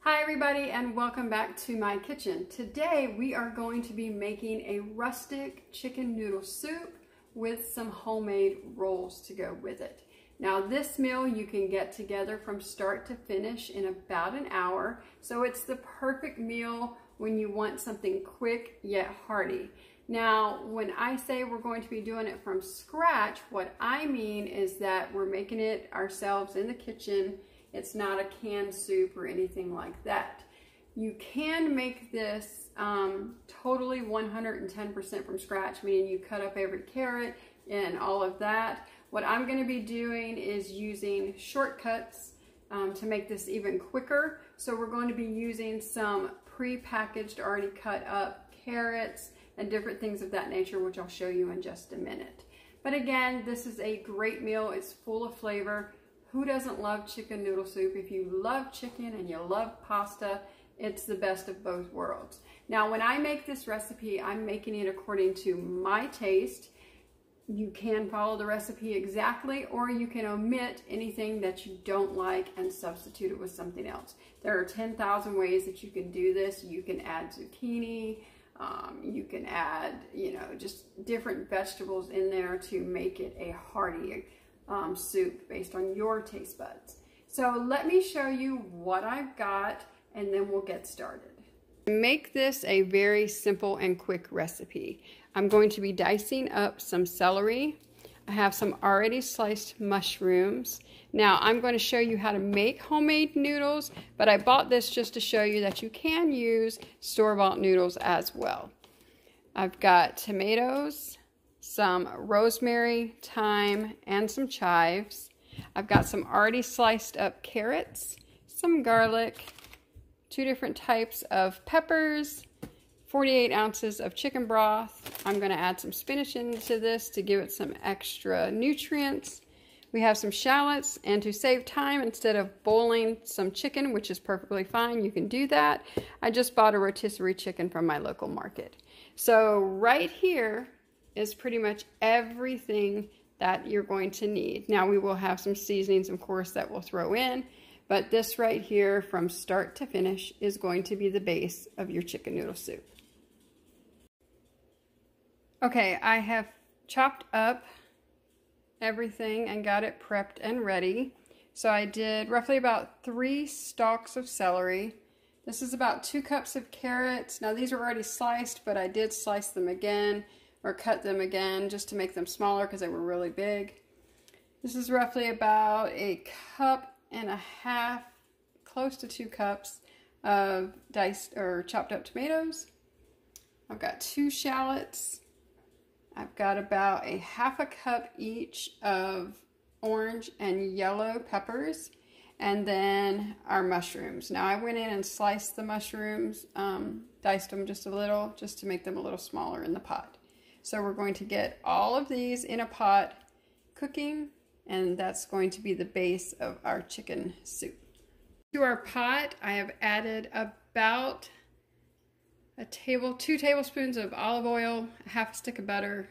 Hi everybody and welcome back to my kitchen. Today we are going to be making a rustic chicken noodle soup with some homemade rolls to go with it. Now this meal you can get together from start to finish in about an hour, so it's the perfect meal when you want something quick yet hearty. Now when I say we're going to be doing it from scratch, what I mean is that we're making it ourselves in the kitchen. It's not a canned soup or anything like that. You can make this totally 110% from scratch, meaning you cut up every carrot and all of that. What I'm going to be doing is using shortcuts to make this even quicker. So we're going to be using some pre-packaged, already cut up carrots and different things of that nature, which I'll show you in just a minute. But again, this is a great meal. It's full of flavor. Who doesn't love chicken noodle soup? If you love chicken and you love pasta, it's the best of both worlds. Now, when I make this recipe, I'm making it according to my taste. You can follow the recipe exactly, or you can omit anything that you don't like and substitute it with something else. There are 10,000 ways that you can do this. You can add zucchini, you can add, just different vegetables in there to make it a hearty soup based on your taste buds. So let me show you what I've got and then we'll get started. To make this a very simple and quick recipe, I'm going to be dicing up some celery. I have some already sliced mushrooms. Now I'm going to show you how to make homemade noodles, but I bought this just to show you that you can use store-bought noodles as well. I've got tomatoes, some rosemary, thyme, and some chives. I've got some already sliced up carrots, some garlic, 2 different types of peppers, 48 ounces of chicken broth. I'm going to add some spinach into this to give it some extra nutrients. We have some shallots, and to save time, instead of boiling some chicken, which is perfectly fine, you can do that. I just bought a rotisserie chicken from my local market. So right here is pretty much everything that you're going to need. Now we will have some seasonings, of course, that we'll throw in, but this right here from start to finish is going to be the base of your chicken noodle soup. Okay, I have chopped up everything and got it prepped and ready. So I did roughly about 3 stalks of celery. This is about 2 cups of carrots. Now these are already sliced, but I did slice them again or cut them again just to make them smaller because they were really big. This is roughly about 1.5 cups, close to 2 cups of diced or chopped up tomatoes. I've got 2 shallots. I've got about 1/2 cup each of orange and yellow peppers, and then our mushrooms. Now I went in and sliced the mushrooms, diced them just a little, just to make them a little smaller in the pot. So we're going to get all of these in a pot cooking, and that's going to be the base of our chicken soup. To our pot, I have added about 2 tablespoons of olive oil, 1/2 stick of butter,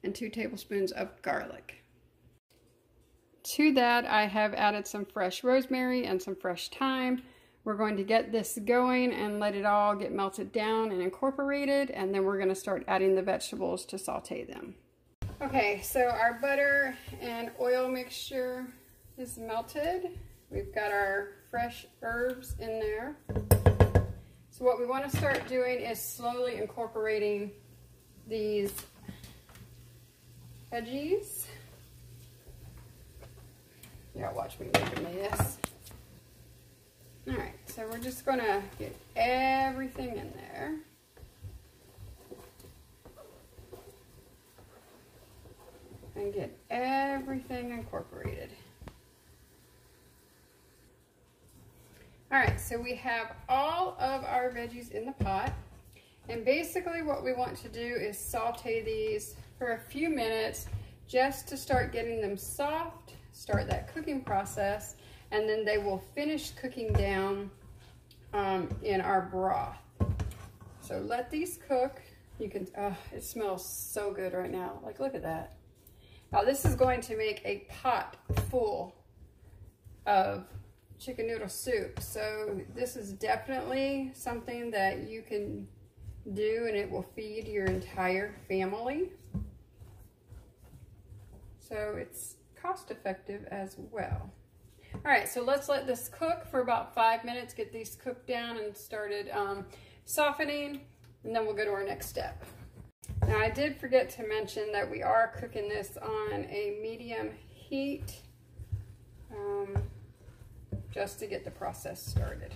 and 2 tablespoons of garlic. To that, I have added some fresh rosemary and some fresh thyme. We're going to get this going and let it all get melted down and incorporated, and then we're going to start adding the vegetables to saute them. Okay, so our butter and oil mixture is melted. We've got our fresh herbs in there. So what we want to start doing is slowly incorporating these veggies. Yeah, watch me make a mess. Alright, so we're just going to get everything in there. And get everything incorporated. Alright, so we have all of our veggies in the pot. And basically what we want to do is saute these for a few minutes just to start getting them soft, start that cooking process, and then they will finish cooking down in our broth. So let these cook. You can, it smells so good right now. Like, look at that. Now this is going to make a pot full of chicken noodle soup. So this is definitely something that you can do and it will feed your entire family. So it's cost effective as well. All right, so let's let this cook for about 5 minutes, get these cooked down and started softening, and then we'll go to our next step. Now I did forget to mention that we are cooking this on a medium heat just to get the process started.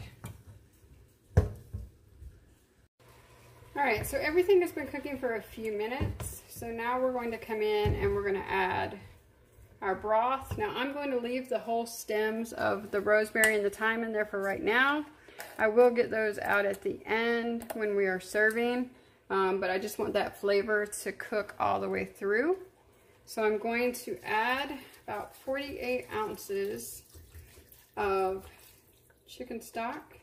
All right, so everything has been cooking for a few minutes. So now we're going to come in and we're going to add our broth. Now I'm going to leave the whole stems of the rosemary and the thyme in there for right now. I will get those out at the end when we are serving, but I just want that flavor to cook all the way through. So I'm going to add about 48 ounces of chicken stock.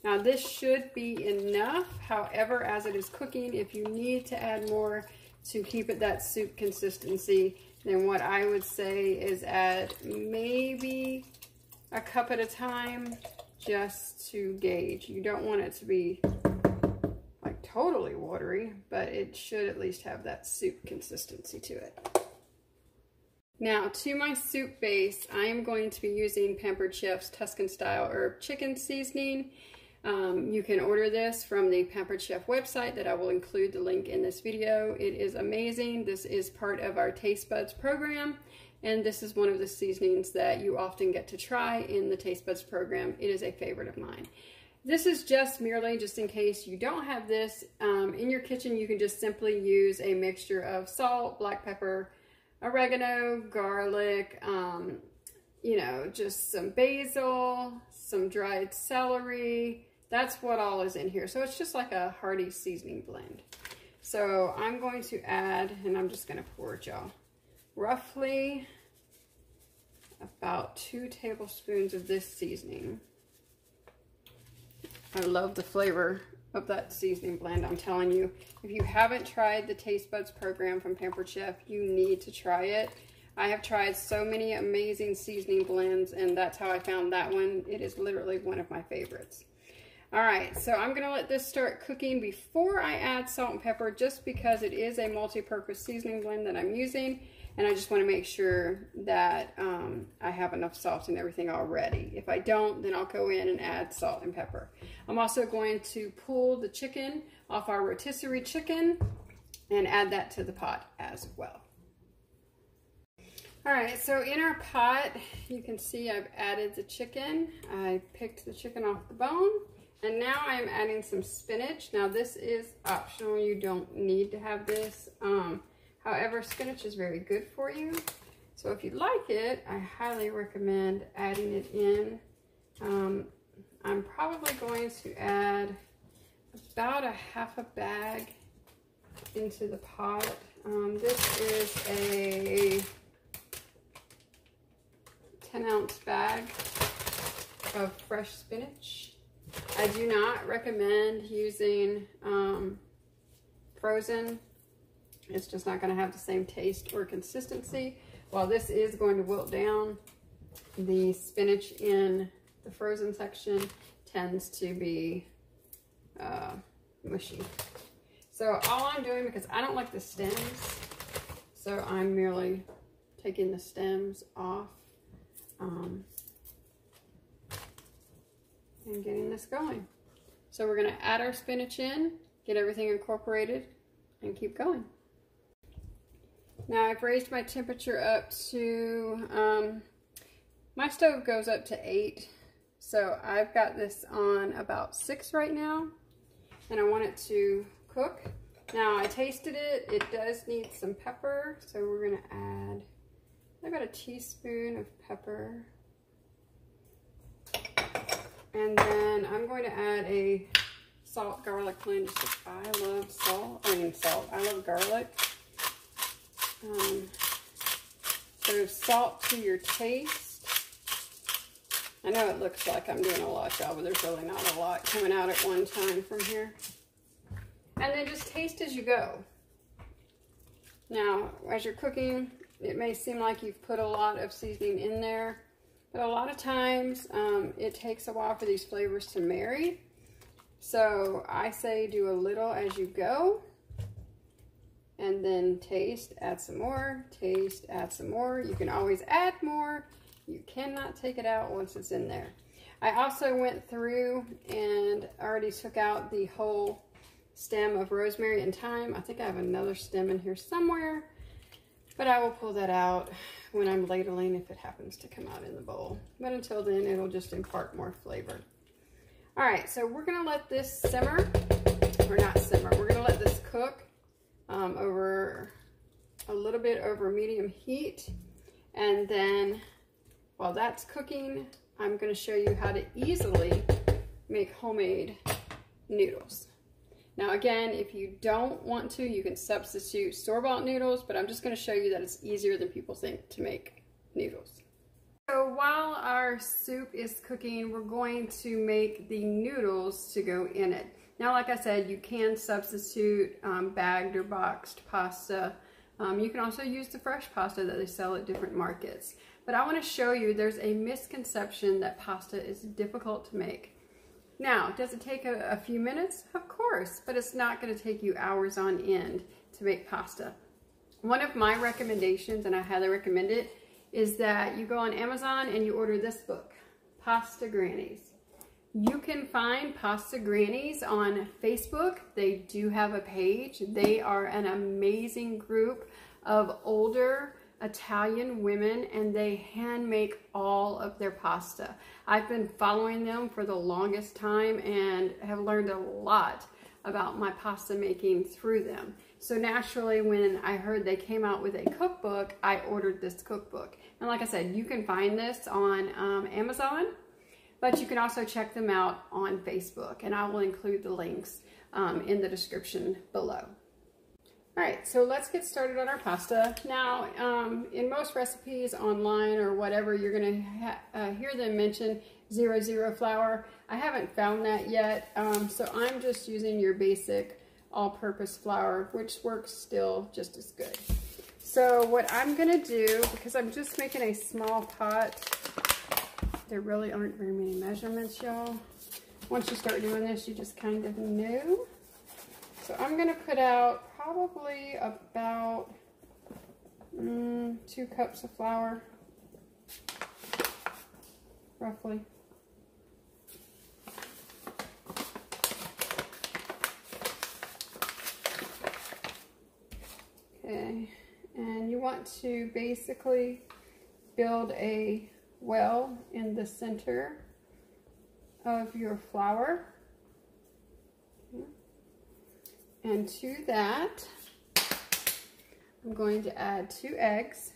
Now this should be enough. However, as it is cooking, if you need to add more to keep it that soup consistency, then what I would say is add maybe a cup at a time just to gauge. You don't want it to be like totally watery, but it should at least have that soup consistency to it. Now to my soup base, I am going to be using Pampered Chef's Tuscan style herb chicken seasoning. You can order this from the Pampered Chef website that I will include the link in this video. It is amazing. This is part of our Tastebuds program, and this is one of the seasonings that you often get to try in the Tastebuds program. It is a favorite of mine. This is just merely just in case you don't have this in your kitchen. You can just simply use a mixture of salt, black pepper, oregano, garlic, you know, just some basil, some dried celery. That's what all is in here. So it's just like a hearty seasoning blend. So I'm going to add, and I'm just going to pour it, y'all, roughly about 2 tablespoons of this seasoning. I love the flavor of that seasoning blend. I'm telling you, if you haven't tried the Tastebuds program from Pampered Chef, you need to try it. I have tried so many amazing seasoning blends, and that's how I found that one. It is literally one of my favorites. All right, so I'm gonna let this start cooking before I add salt and pepper, just because it is a multi-purpose seasoning blend that I'm using, and I just wanna make sure that I have enough salt and everything already. If I don't, then I'll go in and add salt and pepper. I'm also going to pull the chicken off our rotisserie chicken and add that to the pot as well. All right, so in our pot, you can see I've added the chicken. I picked the chicken off the bone, and now I'm adding some spinach. Now this is optional, you don't need to have this. However, spinach is very good for you. So if you like it, I highly recommend adding it in. I'm probably going to add about a half a bag into the pot. This is a 10-ounce bag of fresh spinach. I do not recommend using frozen. It's just not going to have the same taste or consistency. While this is going to wilt down, the spinach in the frozen section tends to be mushy. So all I'm doing, because I don't like the stems, so I'm merely taking the stems off and getting this going. So we're going to add our spinach in, get everything incorporated, and keep going. Now I've raised my temperature up to, my stove goes up to 8, so I've got this on about 6 right now, and I want it to cook. Now I tasted it, it does need some pepper, so we're going to add about a teaspoon of pepper. And then I'm going to add a salt garlic blend. I love salt, I love garlic. So salt to your taste. I know it looks like I'm doing a lot, y'all, but there's really not a lot coming out at one time from here. And then just taste as you go. Now, as you're cooking, it may seem like you've put a lot of seasoning in there, but a lot of times it takes a while for these flavors to marry. So I say do a little as you go, and then taste, add some more, taste, add some more. You can always add more. You cannot take it out once it's in there. I also went through and already took out the whole stem of rosemary and thyme. I think I have another stem in here somewhere, but I will pull that out when I'm ladling if it happens to come out in the bowl. But until then, it'll just impart more flavor. All right, so we're gonna let this simmer, or not simmer, we're gonna let this cook over a little bit over medium heat. And then while that's cooking, I'm gonna show you how to easily make homemade noodles. Now again, if you don't want to, you can substitute store-bought noodles, but I'm just gonna show you that it's easier than people think to make noodles. So while our soup is cooking, we're going to make the noodles to go in it. Now, like I said, you can substitute bagged or boxed pasta. You can also use the fresh pasta that they sell at different markets. But I want to show you there's a misconception that pasta is difficult to make. Now, does it take a few minutes? Of course, but it's not going to take you hours on end to make pasta. One of my recommendations, and I highly recommend it, is that you go on Amazon and you order this book, Pasta Grannies. You can find Pasta Grannies on Facebook. They do have a page. They are an amazing group of older Italian women, and they hand make all of their pasta. I've been following them for the longest time and have learned a lot about my pasta making through them. So naturally, when I heard they came out with a cookbook, I ordered this cookbook. And like I said, you can find this on Amazon, but you can also check them out on Facebook, and I will include the links in the description below. All right, so let's get started on our pasta. Now, in most recipes online or whatever, you're gonna hear them mention 00 flour. I haven't found that yet, so I'm just using your basic all-purpose flour, which works still just as good. So what I'm gonna do, because I'm just making a small pot, there really aren't very many measurements, y'all. Once you start doing this, you just kind of know. So I'm gonna put out probably about 2 cups of flour, roughly. Okay, and you want to basically build a well in the center of your flour. Okay. And to that, I'm going to add 2 eggs.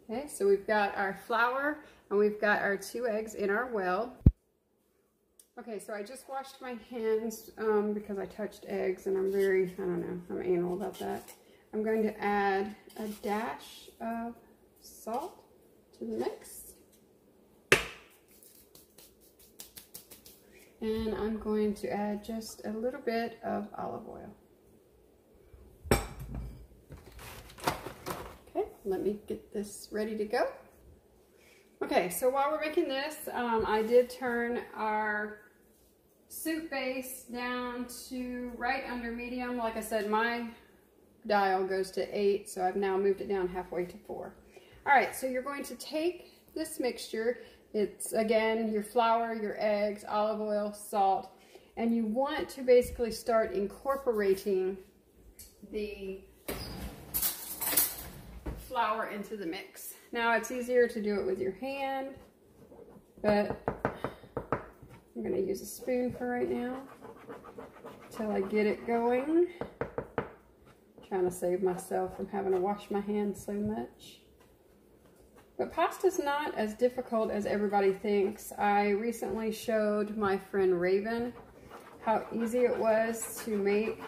Okay, so we've got our flour and we've got our 2 eggs in our well. Okay, so I just washed my hands because I touched eggs and I'm very, I don't know, I'm anal about that. I'm going to add a dash of salt to the mix. And I'm going to add just a little bit of olive oil. Okay, let me get this ready to go. Okay, so while we're making this, I did turn our soup base down to right under medium. Like I said, my dial goes to 8, so I've now moved it down halfway to 4. All right, so you're going to take this mixture. It's, again, your flour, your eggs, olive oil, salt, and you want to basically start incorporating the flour into the mix. Now, it's easier to do it with your hand, but I'm going to use a spoon for right now until I get it going. I'm trying to save myself from having to wash my hands so much. But pasta's not as difficult as everybody thinks. I recently showed my friend Raven how easy it was to make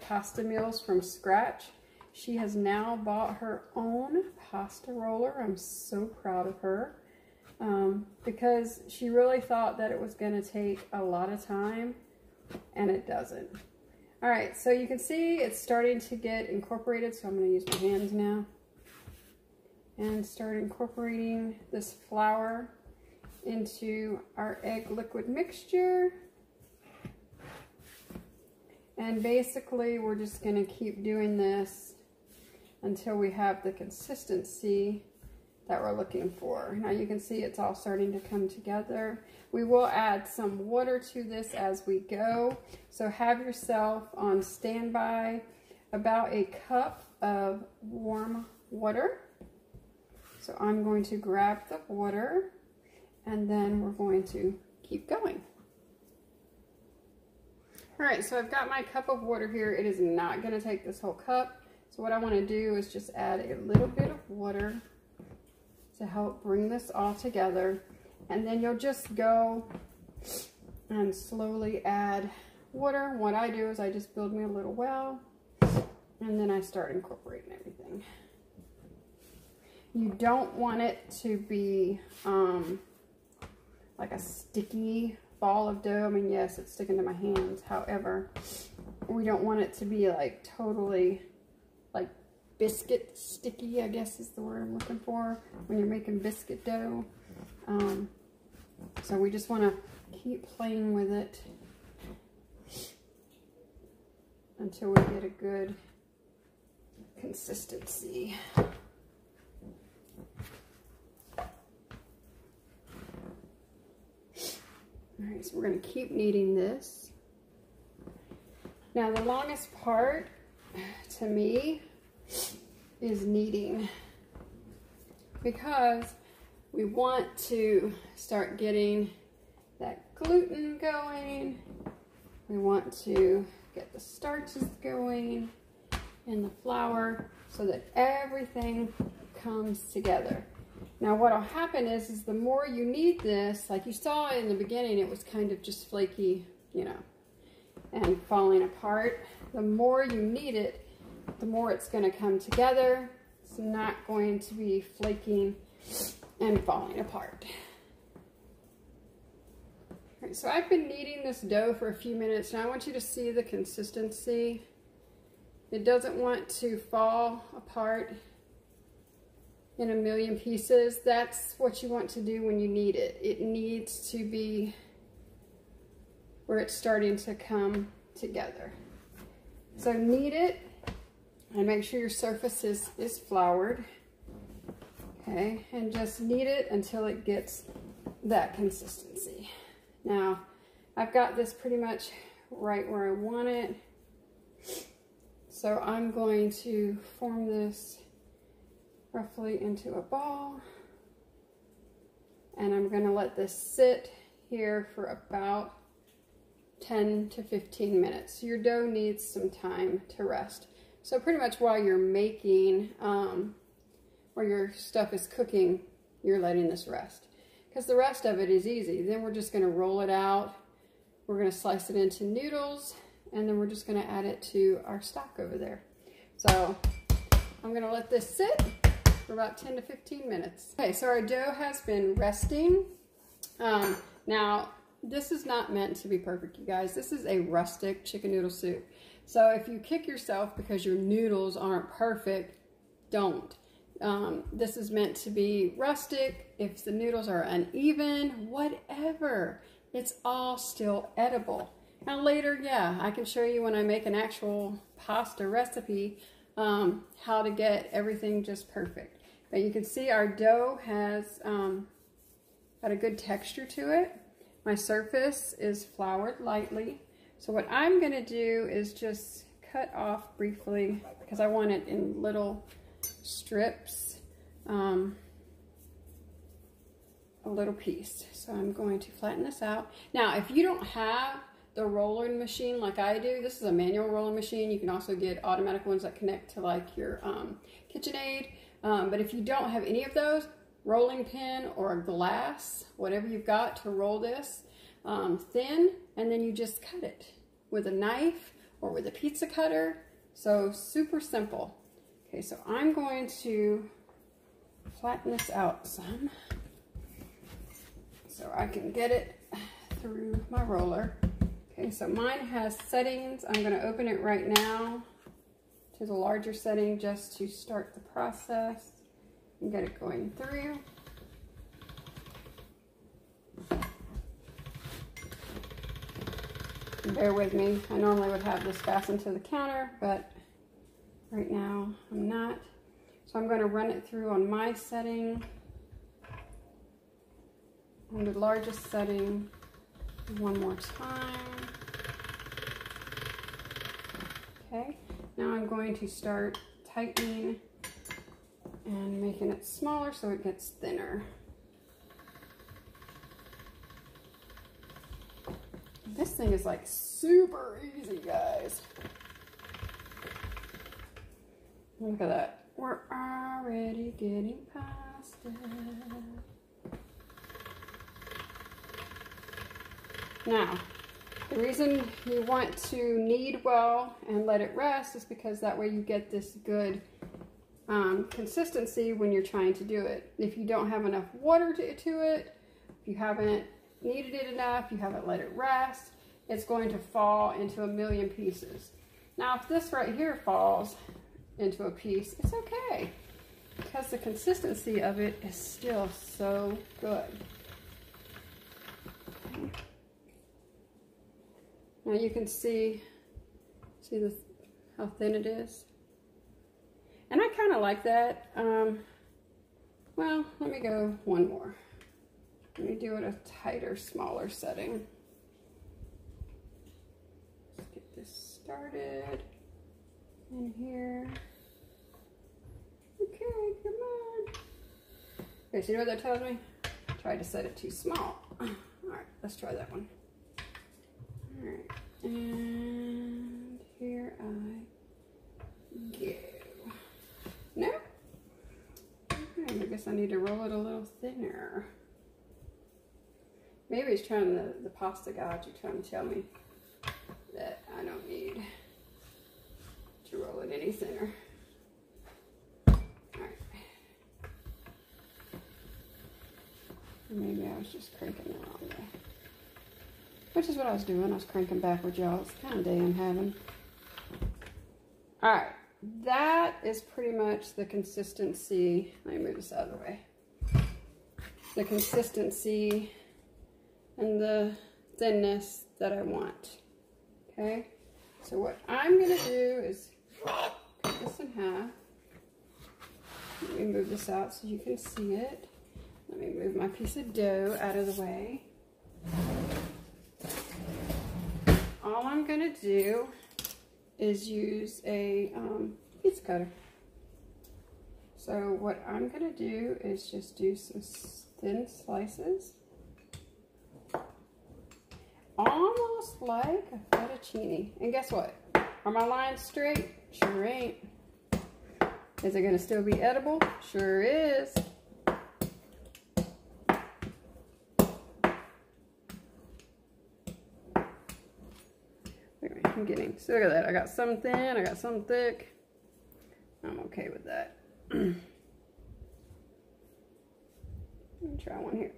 pasta meals from scratch. She has now bought her own pasta roller. I'm so proud of her because she really thought that it was going to take a lot of time, and it doesn't. All right, so you can see it's starting to get incorporated, so I'm going to use my hands now and start incorporating this flour into our egg liquid mixture. And basically we're just going to keep doing this until we have the consistency that we're looking for. Now you can see it's all starting to come together. We will add some water to this as we go, so have yourself on standby. About a cup of warm water. So I'm going to grab the water, and then we're going to keep going. All right, so I've got my cup of water here. It is not going to take this whole cup. So what I want to do is just add a little bit of water to help bring this all together. And then you'll just go and slowly add water. What I do is I just build me a little well, and then I start incorporating everything. You don't want it to be like a sticky ball of dough. I mean, yes, it's sticking to my hands. However, we don't want it to be like totally like biscuit sticky, I guess is the word I'm looking for, when you're making biscuit dough. So we just want to keep playing with it until we get a good consistency. Alright, so we're going to keep kneading this. Now the longest part to me is kneading, because we want to start getting that gluten going. We want to get the starches going in the flour so that everything comes together. Now what'll happen is the more you knead this, like you saw in the beginning, it was kind of just flaky, you know, and falling apart. The more you knead it, the more it's going to come together. It's not going to be flaking and falling apart. All right, so I've been kneading this dough for a few minutes. Now I want you to see the consistency. It doesn't want to fall apart in a million pieces. That's what you want to do when you knead it. It needs to be where it's starting to come together. So knead it and make sure your surface is floured. Okay, and just knead it until it gets that consistency. Now, I've got this pretty much right where I want it. So I'm going to form this roughly into a ball, and I'm going to let this sit here for about 10 to 15 minutes. Your dough needs some time to rest. So pretty much while you're making, or your stuff is cooking, you're letting this rest, because the rest of it is easy. Then we're just going to roll it out. We're going to slice it into noodles, and then we're just going to add it to our stock over there. So I'm going to let this sit for about 10 to 15 minutes. Okay, so our dough has been resting. Now, this is not meant to be perfect, you guys. This is a rustic chicken noodle soup. So if you kick yourself because your noodles aren't perfect, don't. This is meant to be rustic. If the noodles are uneven, whatever, it's all still edible. Now later, yeah, I can show you when I make an actual pasta recipe how to get everything just perfect. But you can see our dough has got a good texture to it. My surface is floured lightly. So what I'm going to do is just cut off briefly, because I want it in little strips, a little piece. So I'm going to flatten this out. Now, if you don't have the rolling machine like I do, this is a manual rolling machine. You can also get automatic ones that connect to like your KitchenAid. But if you don't have any of those, rolling pin or a glass, whatever you've got to roll this thin, and then you just cut it with a knife or with a pizza cutter. So super simple. Okay, so I'm going to flatten this out some so I can get it through my roller. Okay, so mine has settings. I'm going to open it right now to the larger setting just to start the process and get it going through. Bear with me. I normally would have this fastened to the counter, but right now I'm not. So I'm going to run it through on my setting, on the largest setting, one more time. Okay, now I'm going to start tightening and making it smaller so it gets thinner. This thing is like super easy, guys. Look at that. We're already getting past it. Now, the reason you want to knead well and let it rest is because that way you get this good consistency when you're trying to do it. If you don't have enough water to it, if you haven't kneaded it enough, you haven't let it rest, it's going to fall into a million pieces. Now, if this right here falls into a piece, it's okay because the consistency of it is still so good. Okay. Now you can see how thin it is. And I kind of like that. Well, let me go one more. Let me do it a tighter, smaller setting. Let's get this started in here. Okay, come on. Okay, so you know what that tells me? I tried to set it too small. All right, let's try that one. All right, and here I go. No? Okay, I guess I need to roll it a little thinner. Maybe it's trying the pasta god, you're trying to tell me that I don't need to roll it any thinner. Alright. Maybe I was just cranking the wrong way. Which is what I was doing. I was cranking backwards, y'all. It's the kind of day I'm having. Alright. That is pretty much the consistency. Let me move this out of the way. The consistency and the thinness that I want. Okay, so what I'm gonna do is cut this in half. Let me move this out so you can see it. Let me move my piece of dough out of the way. All I'm gonna do is use a pizza cutter. So what I'm gonna do is just do some thin slices. Almost like a fettuccine. And guess what? Are my lines straight? Sure ain't. Is it gonna still be edible? Sure is. Wait, I'm getting, so look at that. I got some thin, I got some thick. I'm okay with that. Let me try one here.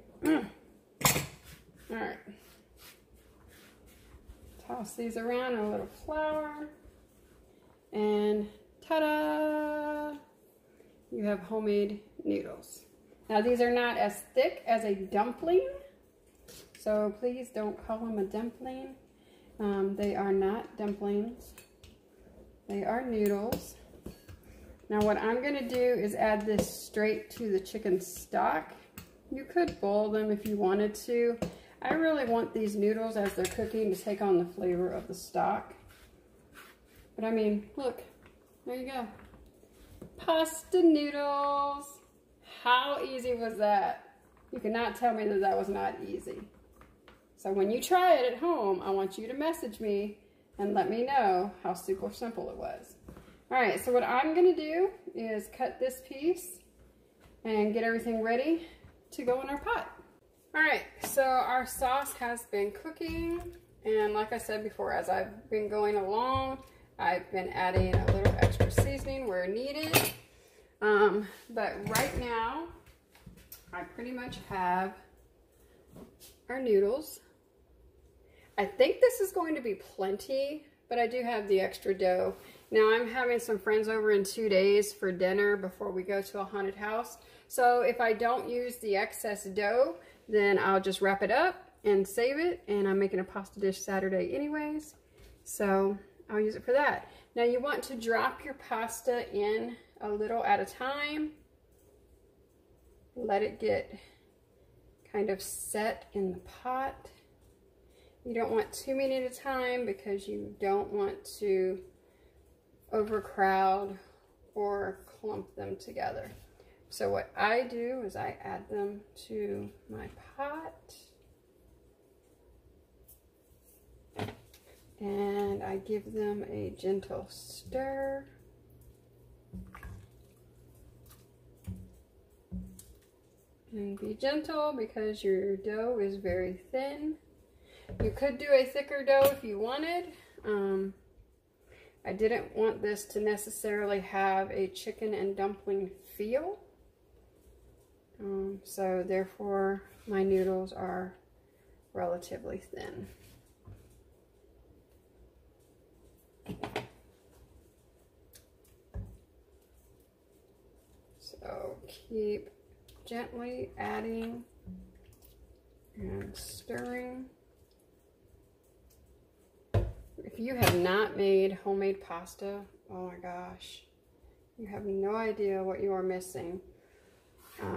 All right. Toss these around in a little flour, and ta-da! You have homemade noodles. Now these are not as thick as a dumpling, so please don't call them a dumpling. They are not dumplings. They are noodles. Now what I'm going to do is add this straight to the chicken stock. You could boil them if you wanted to. I really want these noodles as they're cooking to take on the flavor of the stock. But I mean, look, there you go. Pasta noodles. How easy was that? You cannot tell me that that was not easy. So when you try it at home, I want you to message me and let me know how super simple it was. All right, so what I'm gonna do is cut this piece and get everything ready to go in our pot. All right, so our sauce has been cooking, and like I said before, as I've been going along, I've been adding a little extra seasoning where needed. But right now, I pretty much have our noodles. I think this is going to be plenty, but I do have the extra dough. Now I'm having some friends over in 2 days for dinner before we go to a haunted house. So if I don't use the excess dough, then I'll just wrap it up and save it. And I'm making a pasta dish Saturday anyways, so I'll use it for that. Now you want to drop your pasta in a little at a time. Let it get kind of set in the pot. You don't want too many at a time because you don't want to overcrowd or clump them together. So what I do is I add them to my pot and I give them a gentle stir. And be gentle because your dough is very thin. You could do a thicker dough if you wanted. I didn't want this to necessarily have a chicken and dumpling feel. So therefore my noodles are relatively thin. So keep gently adding and stirring. If you have not made homemade pasta, oh my gosh, you have no idea what you are missing.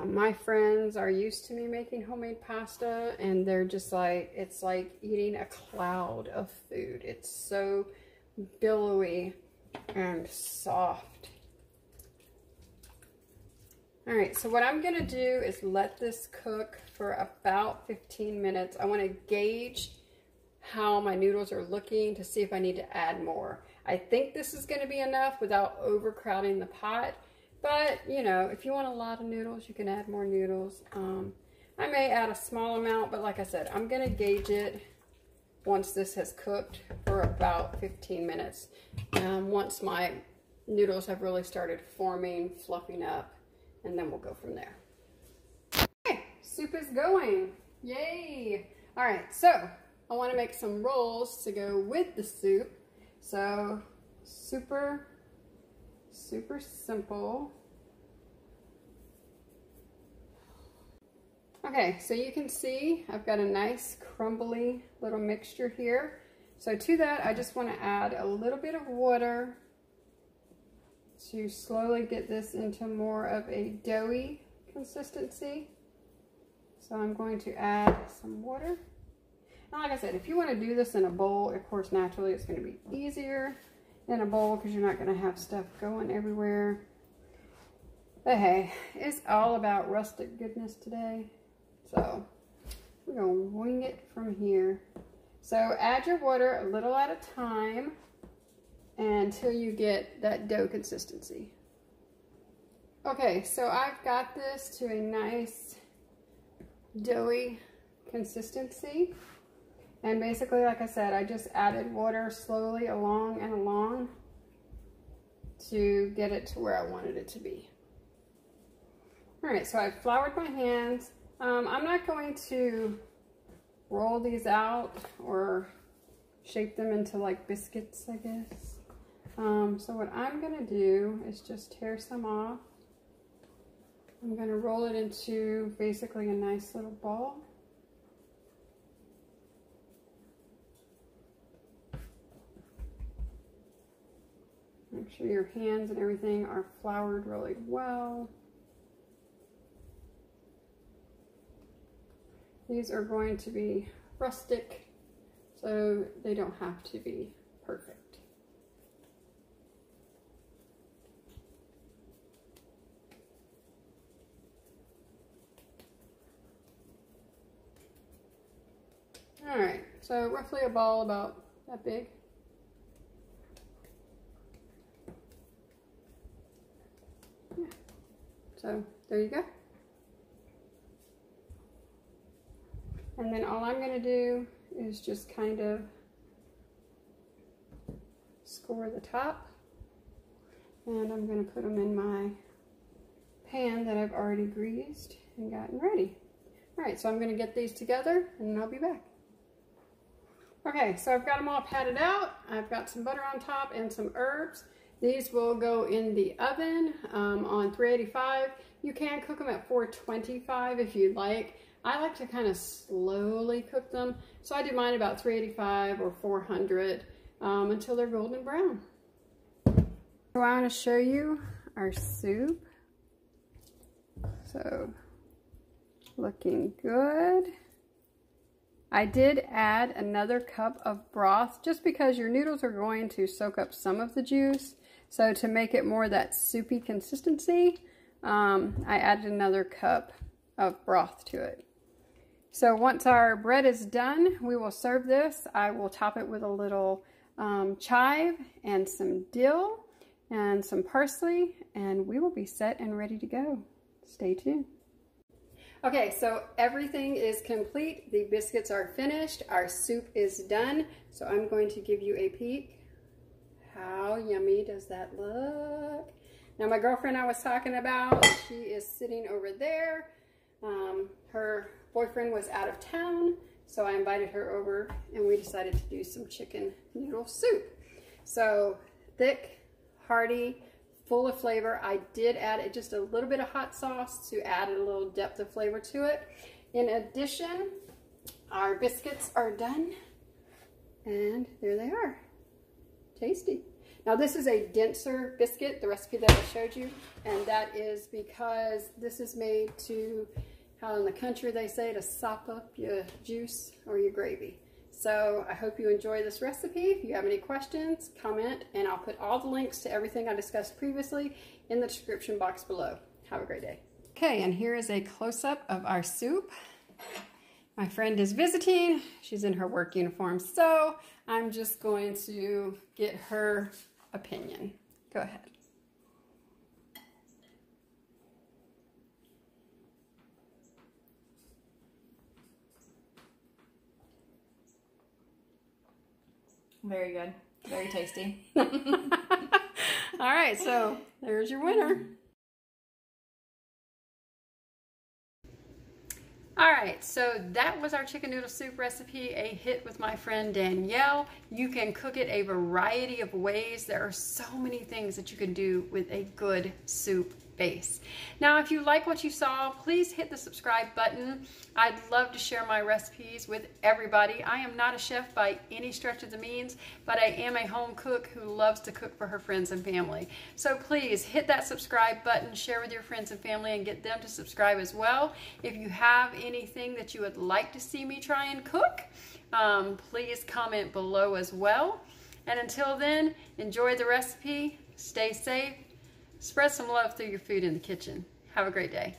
My friends are used to me making homemade pasta and they're just like, it's like eating a cloud of food. It's so billowy and soft. All right, so what I'm gonna do is let this cook for about 15 minutes. I wanna gauge how my noodles are looking to see if I need to add more. I think this is gonna be enough without overcrowding the pot, but you know, if you want a lot of noodles, you can add more noodles. I may add a small amount, but like I said, I'm gonna gauge it once this has cooked for about 15 minutes. Once my noodles have really started forming, fluffing up, and then we'll go from there. Okay, soup is going, yay! All right, so I want to make some rolls to go with the soup. So super simple. Okay, so you can see I've got a nice crumbly little mixture here. So to that, I just want to add a little bit of water to slowly get this into more of a doughy consistency. So I'm going to add some water. And like I said, if you want to do this in a bowl, of course, naturally it's going to be easier in a bowl because you're not going to have stuff going everywhere. But hey, it's all about rustic goodness today. So we're going to wing it from here. So add your water a little at a time until you get that dough consistency. Okay, so I've got this to a nice doughy consistency. And basically, like I said, I just added water slowly along and along to get it to where I wanted it to be. All right, so I've floured my hands. I'm not going to roll these out or shape them into like biscuits, I guess. So what I'm gonna do is just tear some off. I'm gonna roll it into basically a nice little ball. Make sure your hands and everything are floured really well. These are going to be rustic, so they don't have to be perfect. All right, so roughly a ball about that big. Yeah. So there you go. And then all I'm going to do is just kind of score the top. And I'm going to put them in my pan that I've already greased and gotten ready. All right, so I'm going to get these together and then I'll be back. Okay, so I've got them all patted out. I've got some butter on top and some herbs. These will go in the oven on 385. You can cook them at 425 if you'd like. I like to kind of slowly cook them, so I do mine about 385 or 400 until they're golden brown. So I want to show you our soup. So, looking good. I did add another cup of broth just because your noodles are going to soak up some of the juice. So to make it more that soupy consistency, I added another cup of broth to it. So once our bread is done, we will serve this. I will top it with a little chive and some dill and some parsley, and we will be set and ready to go. Stay tuned. Okay, so everything is complete. The biscuits are finished. Our soup is done. So I'm going to give you a peek. How yummy does that look? Now my girlfriend I was talking about, she is sitting over there. Her boyfriend was out of town, so I invited her over and we decided to do some chicken noodle soup. So thick, hearty, full of flavor. I did add just a little bit of hot sauce to add a little depth of flavor to it. In addition, our biscuits are done and there they are. Tasty. Now this is a denser biscuit, the recipe that I showed you, and that is because this is made to, how in the country they say, to sop up your juice or your gravy. So I hope you enjoy this recipe. If you have any questions, comment, and I'll put all the links to everything I discussed previously in the description box below. Have a great day. Okay, and here is a close-up of our soup. My friend is visiting. She's in her work uniform, so I'm just going to get her opinion. Go ahead. Very good. Very tasty. All right, so there's your winner. All right, so that was our chicken noodle soup recipe, a hit with my friend Danielle. You can cook it a variety of ways. There are so many things that you can do with a good soup base. Now, if you like what you saw, please hit the subscribe button. I'd love to share my recipes with everybody. I am not a chef by any stretch of the means, but I am a home cook who loves to cook for her friends and family. So please hit that subscribe button, share with your friends and family, and get them to subscribe as well. If you have anything that you would like to see me try and cook, please comment below as well. And until then, enjoy the recipe, stay safe, spread some love through your food in the kitchen. Have a great day.